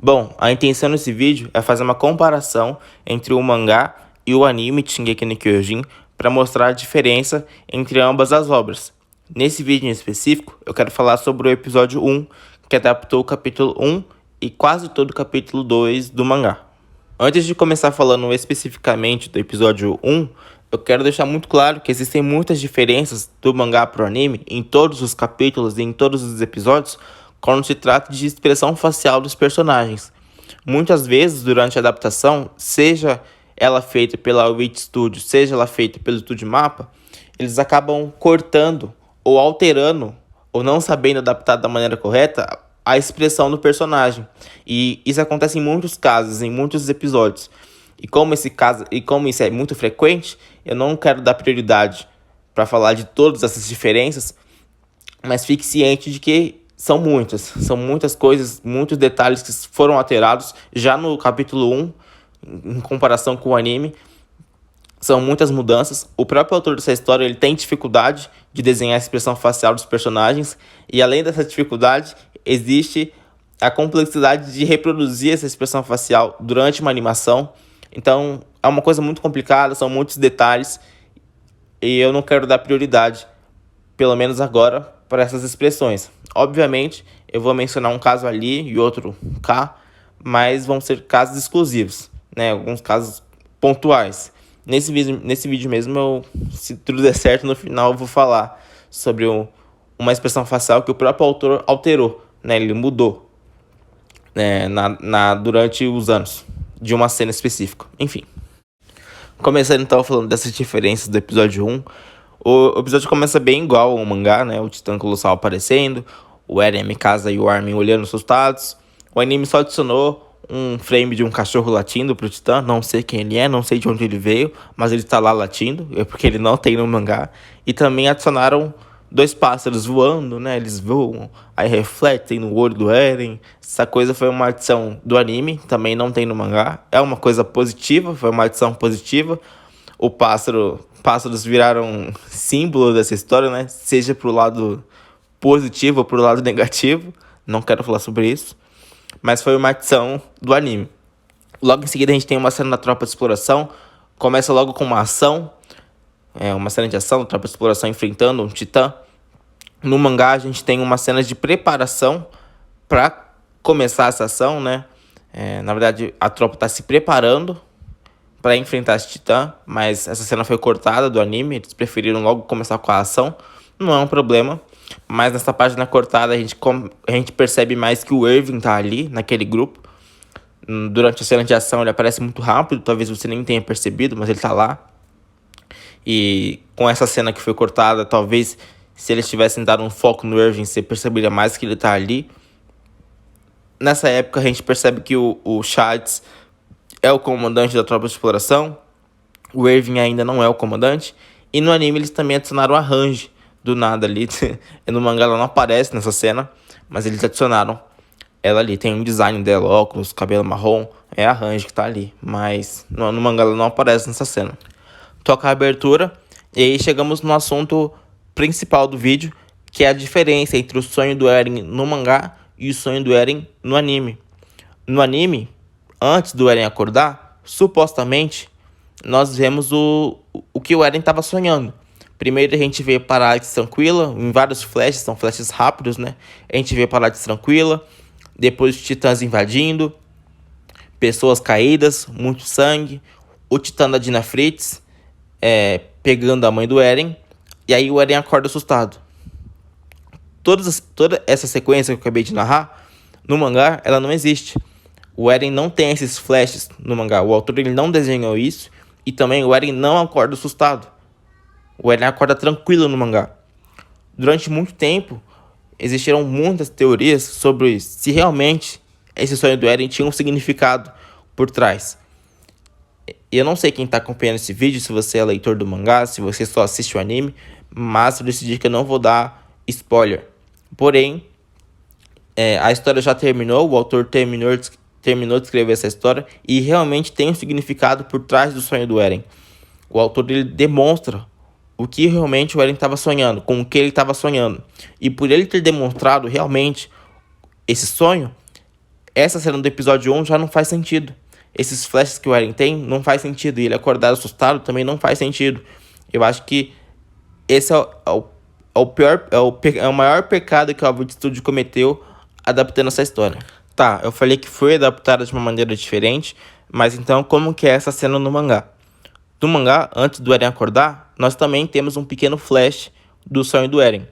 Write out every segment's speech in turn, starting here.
Bom, a intenção desse vídeo é fazer uma comparação entre o mangá e o anime Shingeki no Kyojin para mostrar a diferença entre ambas as obras. Nesse vídeo em específico, eu quero falar sobre o episódio 1, que adaptou o capítulo 1 e quase todo o capítulo 2 do mangá. Antes de começar falando especificamente do episódio 1, eu quero deixar muito claro que existem muitas diferenças do mangá para o anime em todos os capítulos e em todos os episódios quando se trata de expressão facial dos personagens. Muitas vezes, durante a adaptação, seja ela feita pela Wit Studio, seja ela feita pelo Studio Mapa, eles acabam cortando ou alterando, ou não sabendo adaptar da maneira correta, a expressão do personagem. E isso acontece em muitos casos, em muitos episódios. E como isso é muito frequente, eu não quero dar prioridade para falar de todas essas diferenças, mas fique ciente de que são muitas coisas, muitos detalhes que foram alterados já no capítulo 1, em comparação com o anime. São muitas mudanças. O próprio autor dessa história ele tem dificuldade de desenhar a expressão facial dos personagens. E além dessa dificuldade, existe a complexidade de reproduzir essa expressão facial durante uma animação. Então, é uma coisa muito complicada, são muitos detalhes. E eu não quero dar prioridade, pelo menos agora, para essas expressões. Obviamente, eu vou mencionar um caso ali e outro cá, mas vão ser casos exclusivos, né? Alguns casos pontuais. Nesse vídeo mesmo, se tudo der certo, no final eu vou falar sobre uma expressão facial que o próprio autor alterou, né? Ele mudou, né? Durante os anos de uma cena específica. Enfim. Começando então falando dessas diferenças do episódio 1. O episódio começa bem igual ao mangá, né? O Titã Colossal aparecendo, o Eren, a Mikasa e o Armin olhando assustados. O anime só adicionou um frame de um cachorro latindo pro Titã. Não sei quem ele é, não sei de onde ele veio, mas ele tá lá latindo, é porque ele não tem no mangá. E também adicionaram 2 pássaros voando, né? Eles voam, aí refletem no olho do Eren. Essa coisa foi uma adição do anime, também não tem no mangá. É uma coisa positiva, foi uma adição positiva. Pássaros viraram símbolo dessa história, né? Seja pro lado positivo ou pro lado negativo. Não quero falar sobre isso. Mas foi uma adição do anime. Logo em seguida a gente tem uma cena da tropa de exploração. Começa logo com uma ação. Uma cena de ação, da tropa de exploração enfrentando um titã. No mangá a gente tem uma cena de preparação para começar essa ação, né? Na verdade a tropa está se preparando para enfrentar esse titã, mas essa cena foi cortada do anime, eles preferiram logo começar com a ação. Não é um problema, mas nessa página cortada a gente percebe mais que o Irving tá ali, naquele grupo. Durante a cena de ação ele aparece muito rápido, talvez você nem tenha percebido, mas ele tá lá. E com essa cena que foi cortada, talvez se eles tivessem dado um foco no Irving, você perceberia mais que ele tá ali. Nessa época a gente percebe que o Chades é o comandante da tropa de exploração. O Irving ainda não é o comandante. E no anime eles também adicionaram a Range do nada ali. No mangá ela não aparece nessa cena, mas eles adicionaram ela ali. Tem um design dela, óculos, cabelo marrom. É a Range que tá ali, mas no mangá ela não aparece nessa cena. Toca a abertura e aí chegamos no assunto principal do vídeo, que é a diferença entre o sonho do Eren no mangá e o sonho do Eren no anime. No anime, antes do Eren acordar, supostamente, nós vemos o que o Eren estava sonhando. Primeiro a gente vê Paradis tranquila, em vários flashes, são flashes rápidos, né? A gente vê Paradis tranquila, depois os titãs invadindo, pessoas caídas, muito sangue, o titã da Dina Fritz pegando a mãe do Eren, e aí o Eren acorda assustado. Toda essa sequência que eu acabei de narrar, no mangá, ela não existe. O Eren não tem esses flashes no mangá. O autor ele não desenhou isso. E também o Eren não acorda assustado. O Eren acorda tranquilo no mangá. Durante muito tempo, existiram muitas teorias sobre se realmente esse sonho do Eren tinha um significado por trás. Eu não sei quem está acompanhando esse vídeo, se você é leitor do mangá, se você só assiste o anime, mas eu decidi que eu não vou dar spoiler. Porém, a história já terminou, o autor terminou de escrever essa história e realmente tem um significado por trás do sonho do Eren. O autor ele demonstra o que realmente o Eren estava sonhando, com o que ele estava sonhando. E por ele ter demonstrado realmente esse sonho, essa cena do episódio 1 já não faz sentido. Esses flashes que o Eren tem não faz sentido. E ele acordar assustado também não faz sentido. Eu acho que esse é o maior pecado que o Wit Studio cometeu adaptando essa história. Tá, eu falei que foi adaptada de uma maneira diferente, mas então como que é essa cena no mangá? No mangá, antes do Eren acordar, nós também temos um pequeno flash do sonho do Eren.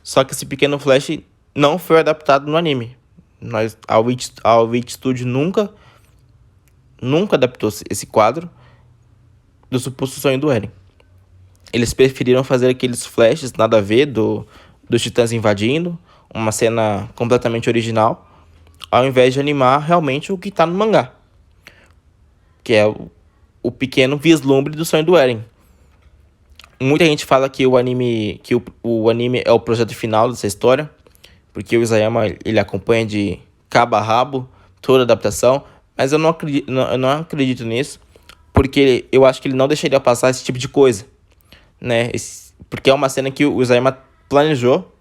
Só que esse pequeno flash não foi adaptado no anime. A Wit Studio nunca adaptou esse quadro do suposto sonho do Eren. Eles preferiram fazer aqueles flashes nada a ver dos titãs invadindo, uma cena completamente original, ao invés de animar realmente o que tá no mangá, que é o pequeno vislumbre do sonho do Eren. Muita gente fala que o anime é o projeto final dessa história, porque o Isayama ele acompanha de cabo a rabo toda a adaptação, mas eu não acredito nisso, porque eu acho que ele não deixaria passar esse tipo de coisa, né? Porque é uma cena que o Isayama planejou.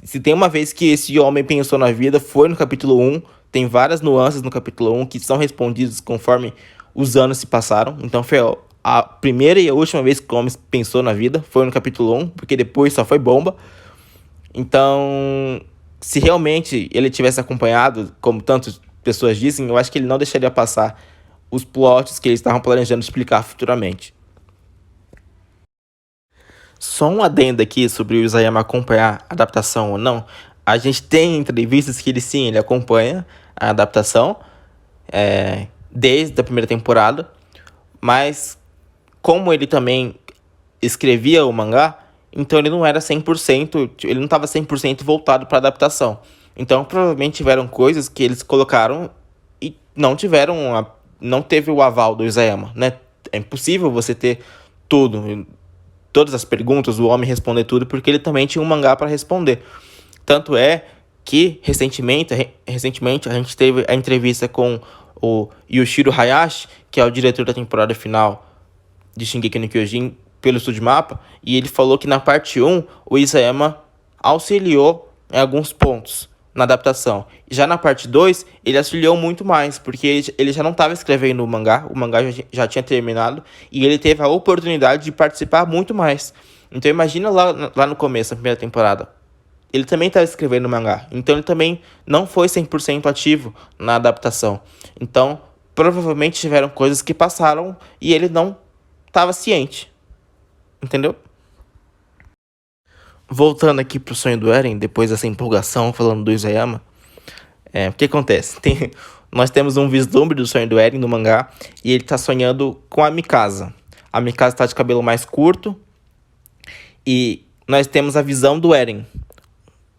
Se tem uma vez que esse homem pensou na vida, foi no capítulo 1. Tem várias nuances no capítulo 1 que são respondidas conforme os anos se passaram. Então foi a primeira e a última vez que o homem pensou na vida, foi no capítulo 1, porque depois só foi bomba. Então, se realmente ele tivesse acompanhado, como tantas pessoas dizem, eu acho que ele não deixaria passar os plots que eles estavam planejando explicar futuramente. Só um adendo aqui sobre o Isayama acompanhar a adaptação ou não. A gente tem entrevistas que ele acompanha a adaptação desde a primeira temporada, mas como ele também escrevia o mangá, então ele não era 100%, ele não estava 100% voltado para adaptação. Então provavelmente tiveram coisas que eles colocaram e não teve o aval do Isayama, né? É impossível você ter todas as perguntas, o homem responder tudo, porque ele também tinha um mangá para responder. Tanto é que recentemente a gente teve a entrevista com o Yoshiro Hayashi, que é o diretor da temporada final de Shingeki no Kyojin pelo Estúdio Mapa, e ele falou que na parte 1 o Isayama auxiliou em alguns pontos na adaptação. Já na parte 2, ele auxiliou muito mais, porque ele já não estava escrevendo o mangá já tinha terminado, e ele teve a oportunidade de participar muito mais. Então imagina lá no começo, na primeira temporada, ele também estava escrevendo o mangá, então ele também não foi 100% ativo na adaptação. Então, provavelmente tiveram coisas que passaram e ele não estava ciente. Entendeu? Voltando aqui pro sonho do Eren, depois dessa empolgação falando do Isayama, o que acontece? Nós temos um vislumbre do sonho do Eren no mangá e ele tá sonhando com a Mikasa. A Mikasa tá de cabelo mais curto e nós temos a visão do Eren.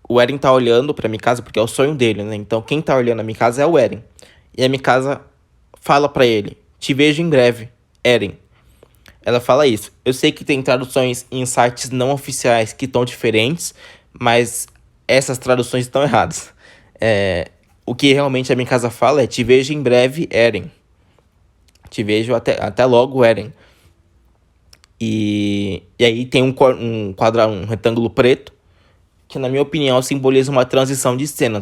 O Eren tá olhando pra Mikasa porque é o sonho dele, né? Então quem tá olhando a Mikasa é o Eren. E a Mikasa fala pra ele: "Te vejo em breve, Eren." Ela fala isso. Eu sei que tem traduções em sites não oficiais que estão diferentes, mas essas traduções estão erradas. O que realmente a Mikasa fala é: "Te vejo em breve, Eren." Te vejo até logo, Eren. E aí tem um quadrado, um retângulo preto, que na minha opinião simboliza uma transição de cena.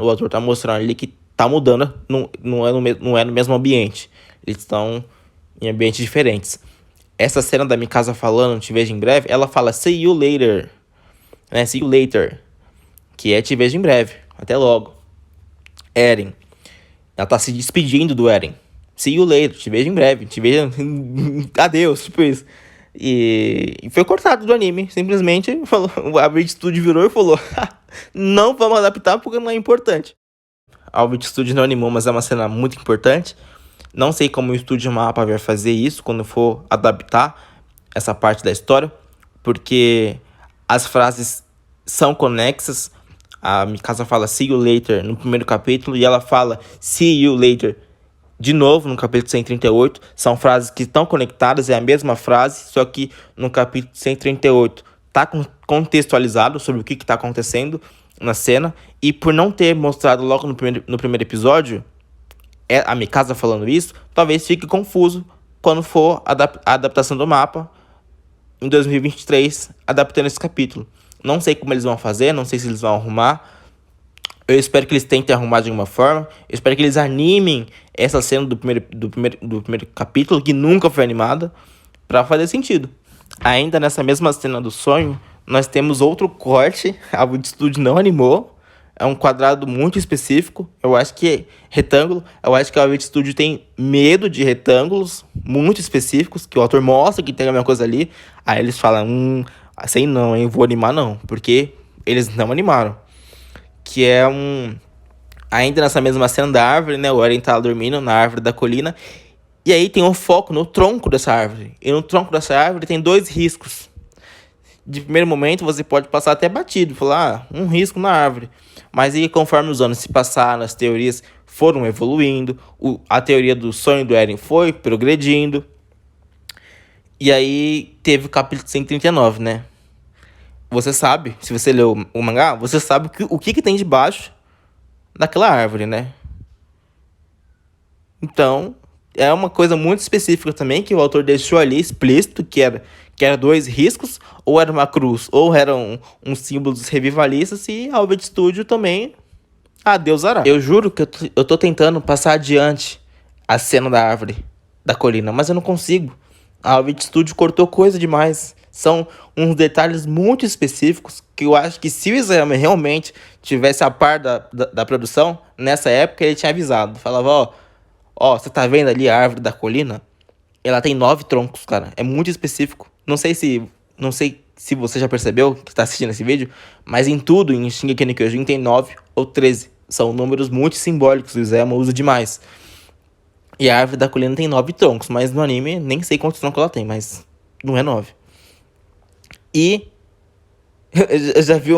O autor tá mostrando ali que tá mudando, não é no mesmo ambiente. Eles estão em ambientes diferentes. Essa cena da Mikasa falando, "te vejo em breve", ela fala "see you later", né? "See you later", que é "te vejo em breve", até logo. Eren, ela tá se despedindo do Eren. "See you later", "te vejo em breve", "te vejo adeus", tipo isso. E foi cortado do anime, simplesmente falou, a Wit Studio virou e falou "não vamos adaptar porque não é importante". A Wit Studio não animou, mas é uma cena muito importante. Não sei como o Estúdio Mapa vai fazer isso quando for adaptar essa parte da história, porque as frases são conexas. A Mikasa fala "see you later" no primeiro capítulo e ela fala "see you later" de novo no capítulo 138. São frases que estão conectadas, é a mesma frase, só que no capítulo 138 está contextualizado sobre o que está acontecendo na cena. E por não ter mostrado logo no primeiro episódio a Mikasa falando isso, talvez fique confuso quando for a adaptação do mapa em 2023, adaptando esse capítulo. Não sei como eles vão fazer, não sei se eles vão arrumar, Eu espero que eles tentem arrumar de alguma forma. Eu espero que eles animem essa cena do primeiro capítulo, que nunca foi animada, pra fazer sentido. Ainda nessa mesma cena do sonho, nós temos outro corte. A Wit Studio não animou. É um quadrado muito específico. Eu acho que é retângulo. Eu acho que a Wit Studio tem medo de retângulos muito específicos, que o autor mostra que tem alguma coisa ali. Aí eles falam, assim não, hein, vou animar não. Porque eles não animaram. Que é ainda nessa mesma cena da árvore, né? O Eren tá dormindo na árvore da colina. E aí tem um foco no tronco dessa árvore. E no tronco dessa árvore tem 2 riscos. De primeiro momento você pode passar até batido, falar, um risco na árvore. Mas aí conforme os anos se passaram, as teorias foram evoluindo, a teoria do sonho do Eren foi progredindo. E aí teve o capítulo 139, né? Você sabe, se você leu o mangá, você sabe o que tem debaixo daquela árvore, né? Então, é uma coisa muito específica também, que o autor deixou ali explícito, que era 2 riscos, ou era uma cruz, ou eram uns símbolos revivalistas, e a Wit Studio também, Deus dará. Eu juro que eu tô tentando passar adiante a cena da árvore, da colina, mas eu não consigo. A Wit Studio cortou coisa demais. São uns detalhes muito específicos que eu acho que se o Isayama realmente tivesse a par da produção, nessa época ele tinha avisado. Falava, você tá vendo ali a árvore da colina? Ela tem 9 troncos, cara. É muito específico. Não sei se você já percebeu que tá assistindo esse vídeo, mas em tudo, em Shingeki no Kyojin, tem 9 ou 13. São números muito simbólicos, o Isayama usa demais. E a árvore da colina tem 9 troncos, mas no anime nem sei quantos troncos ela tem, mas não é 9. E eu já vi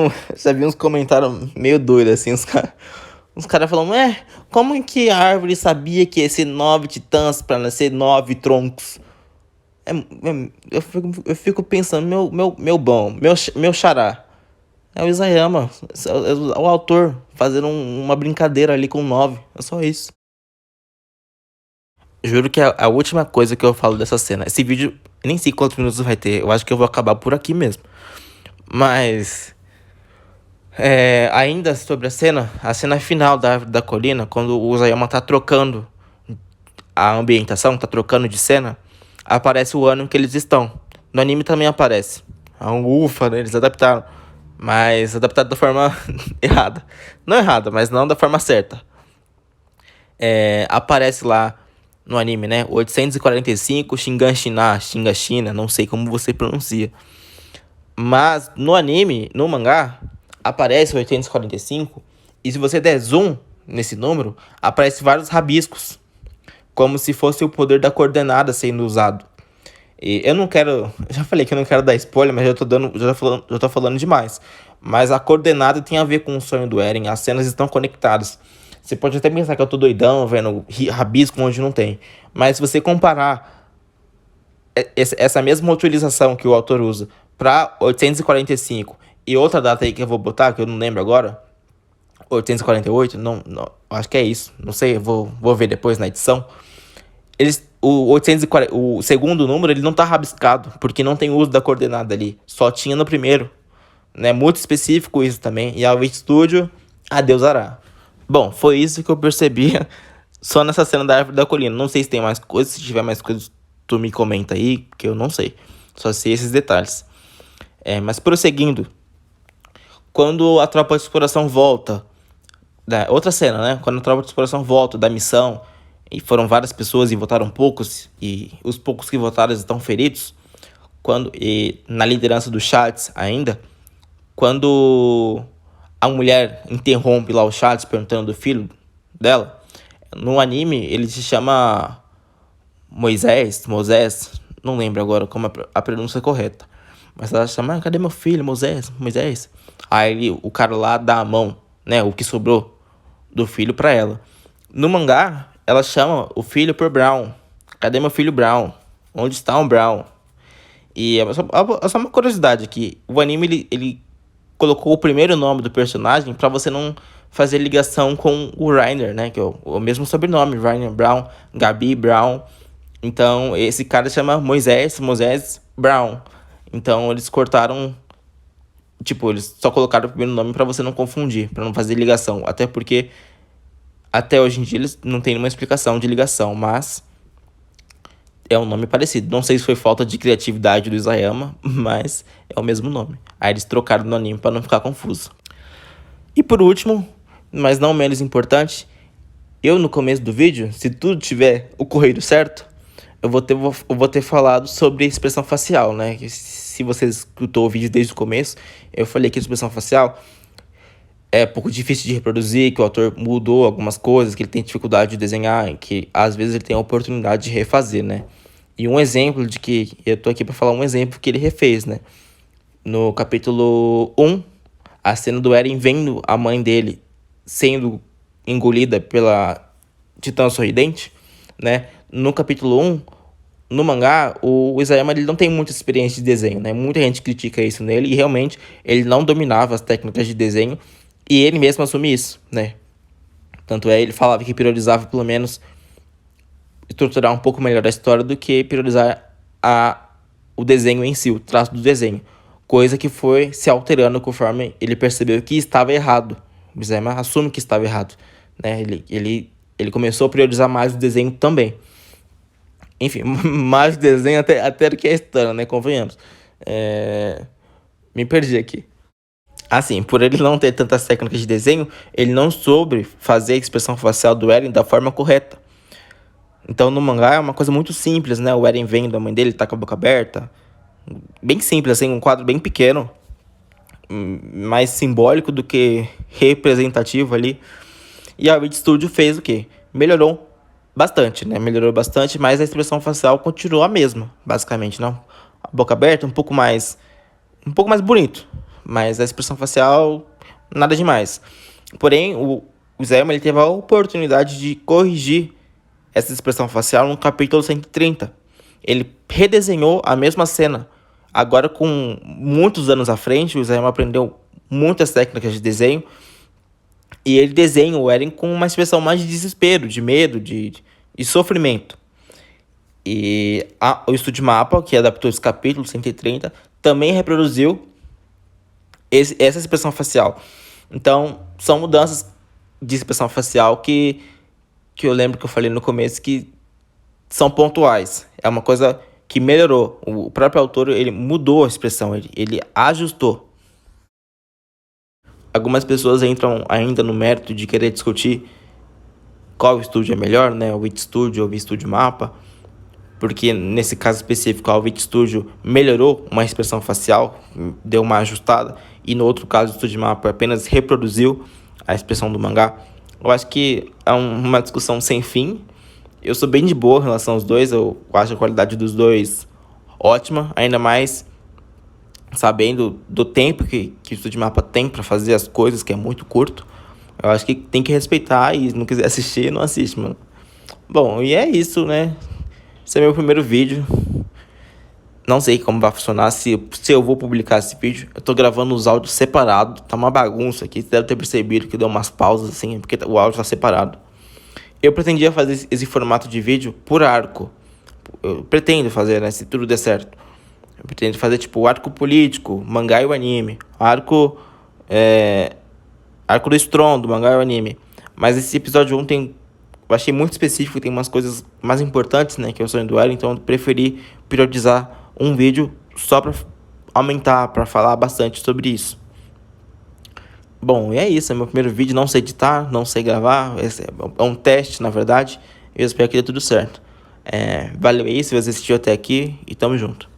uns comentários meio doidos, assim, os cara falando, como que a árvore sabia que ia ser 9 titãs pra nascer 9 troncos? Eu fico pensando, meu xará, é o Isayama, é o autor fazendo uma brincadeira ali com 9, é só isso. Juro que é a última coisa que eu falo dessa cena. Esse vídeo, eu nem sei quantos minutos vai ter, eu acho que eu vou acabar por aqui mesmo. Mas, ainda sobre a cena final da Árvore da Colina, quando o Isayama tá trocando a ambientação, tá trocando de cena, aparece o ano em que eles estão. No anime também aparece. Ufa, né? Eles adaptaram. Mas adaptado da forma errada. Não errada, mas não da forma certa. Aparece lá no anime, né? 845 Shingashina, não sei como você pronuncia. Mas no anime, no mangá, aparece 845. E se você der zoom nesse número, aparece vários rabiscos. Como se fosse o poder da coordenada sendo usado. E eu não quero. Já falei que eu não quero dar spoiler, mas já tô falando demais. Mas a coordenada tem a ver com o sonho do Eren. As cenas estão conectadas. Você pode até pensar que eu tô doidão, vendo rabisco onde não tem. Mas se você comparar essa mesma utilização que o autor usa para 845 e outra data aí que eu vou botar, que eu não lembro agora, 848, não, acho que é isso. Não sei, vou ver depois na edição. O 840, o segundo número, ele não tá rabiscado, porque não tem uso da coordenada ali. Só tinha no primeiro. Né? Muito específico isso também. E a Wit Studio, Deus dará. Bom, foi isso que eu percebi só nessa cena da Árvore da Colina. Não sei se tem mais coisas. Se tiver mais coisas, tu me comenta aí, que eu não sei. Só sei esses detalhes. Mas prosseguindo. Quando a tropa de exploração volta... outra cena, né? Quando a tropa de exploração volta da missão... E foram várias pessoas e votaram poucos. E os poucos que votaram estão feridos. E na liderança do Chats ainda... Quando a mulher interrompe lá o Chats perguntando do filho dela, no anime ele se chama Moisés, não lembro agora como é a pronúncia correta. Mas ela chama, cadê meu filho, Moisés? Aí o cara lá dá a mão, né, o que sobrou do filho pra ela. No mangá, ela chama o filho por Brown. Cadê meu filho Brown? Onde está o Brown? E é só uma curiosidade aqui. O anime, ele colocou o primeiro nome do personagem pra você não fazer ligação com o Reiner, né? Que é o mesmo sobrenome, Reiner Brown, Gabi Brown. Então, esse cara chama Moisés Brown. Então, eles cortaram Tipo, eles só colocaram o primeiro nome pra você não confundir, pra não fazer ligação. Até porque, até hoje em dia, eles não têm nenhuma explicação de ligação, mas é um nome parecido. Não sei se foi falta de criatividade do Isayama, mas é o mesmo nome. Aí eles trocaram no anime pra não ficar confuso. E por último, mas não menos importante, eu no começo do vídeo, se tudo tiver ocorrido certo, eu vou ter falado sobre expressão facial, né? Se você escutou o vídeo desde o começo, eu falei que a expressão facial é um pouco difícil de reproduzir, que o autor mudou algumas coisas, que ele tem dificuldade de desenhar, que às vezes ele tem a oportunidade de refazer, né? E um exemplo de que eu tô aqui para falar um exemplo que ele refez, né? No capítulo 1, a cena do Eren vendo a mãe dele sendo engolida pela Titã Sorridente, né? No capítulo 1, no mangá, o Isayama ele não tem muita experiência de desenho, né? Muita gente critica isso nele e realmente ele não dominava as técnicas de desenho e ele mesmo assume isso, né? Tanto é, ele falava que priorizava pelo menos estruturar um pouco melhor a história do que priorizar o desenho em si, o traço do desenho. Coisa que foi se alterando conforme ele percebeu que estava errado. O Isayama assume que estava errado, né? Ele começou a priorizar mais o desenho também. Enfim, mais o desenho até do que a história, né? Convenhamos. Me perdi aqui. Assim, por ele não ter tantas técnicas de desenho, ele não soube fazer a expressão facial do Eren da forma correta. Então, no mangá é uma coisa muito simples, né? O Eren vendo a mãe dele, tá com a boca aberta. Bem simples, assim, um quadro bem pequeno. Mais simbólico do que representativo ali. E a Wit Studio fez o quê? Melhorou bastante, né? Melhorou bastante, mas a expressão facial continuou a mesma, basicamente, não? A boca aberta, um pouco mais bonito, mas a expressão facial, nada demais. Porém, o Zema, ele teve a oportunidade de corrigir essa expressão facial no capítulo 130. Ele redesenhou a mesma cena. Agora, com muitos anos à frente, o Zema aprendeu muitas técnicas de desenho e ele desenha o Eren com uma expressão mais de desespero, de medo, de sofrimento. E o Estúdio Mapa, que adaptou esse capítulo 130, também reproduziu essa expressão facial. Então, são mudanças de expressão facial que eu lembro que eu falei no começo que são pontuais. É uma coisa que melhorou. O próprio autor, ele mudou a expressão, ele ajustou. Algumas pessoas entram ainda no mérito de querer discutir qual estúdio é melhor, né? O Wit Studio ou o Estúdio Mapa. Porque nesse caso específico, a Wit Studio melhorou uma expressão facial, deu uma ajustada. E no outro caso, o Estúdio Mapa apenas reproduziu a expressão do mangá. Eu acho que é uma discussão sem fim. Eu sou bem de boa em relação aos dois. Eu acho a qualidade dos dois ótima. Ainda mais sabendo do tempo que o Estúdio Mapa tem para fazer as coisas, que é muito curto. Eu acho que tem que respeitar e se não quiser assistir, não assiste, mano. Bom, e é isso, né? Esse é meu primeiro vídeo. Não sei como vai funcionar, se eu vou publicar esse vídeo. Eu tô gravando os áudios separados. Tá uma bagunça aqui. Você deve ter percebido que deu umas pausas assim, porque o áudio tá separado. Eu pretendia fazer esse formato de vídeo por arco. Eu pretendo fazer, né? Se tudo der certo. Eu pretendo fazer tipo arco político, mangá e o anime. Arco do Estrondo, mangá e o anime. Mas esse episódio 1 eu achei muito específico, tem umas coisas mais importantes, né, que é o sonho do Eren, então eu preferi priorizar um vídeo só pra aumentar, pra falar bastante sobre isso. Bom, e é isso, é meu primeiro vídeo, não sei editar, não sei gravar, esse é um teste, na verdade, eu espero que dê tudo certo. Valeu aí, se você assistiu até aqui, e tamo junto.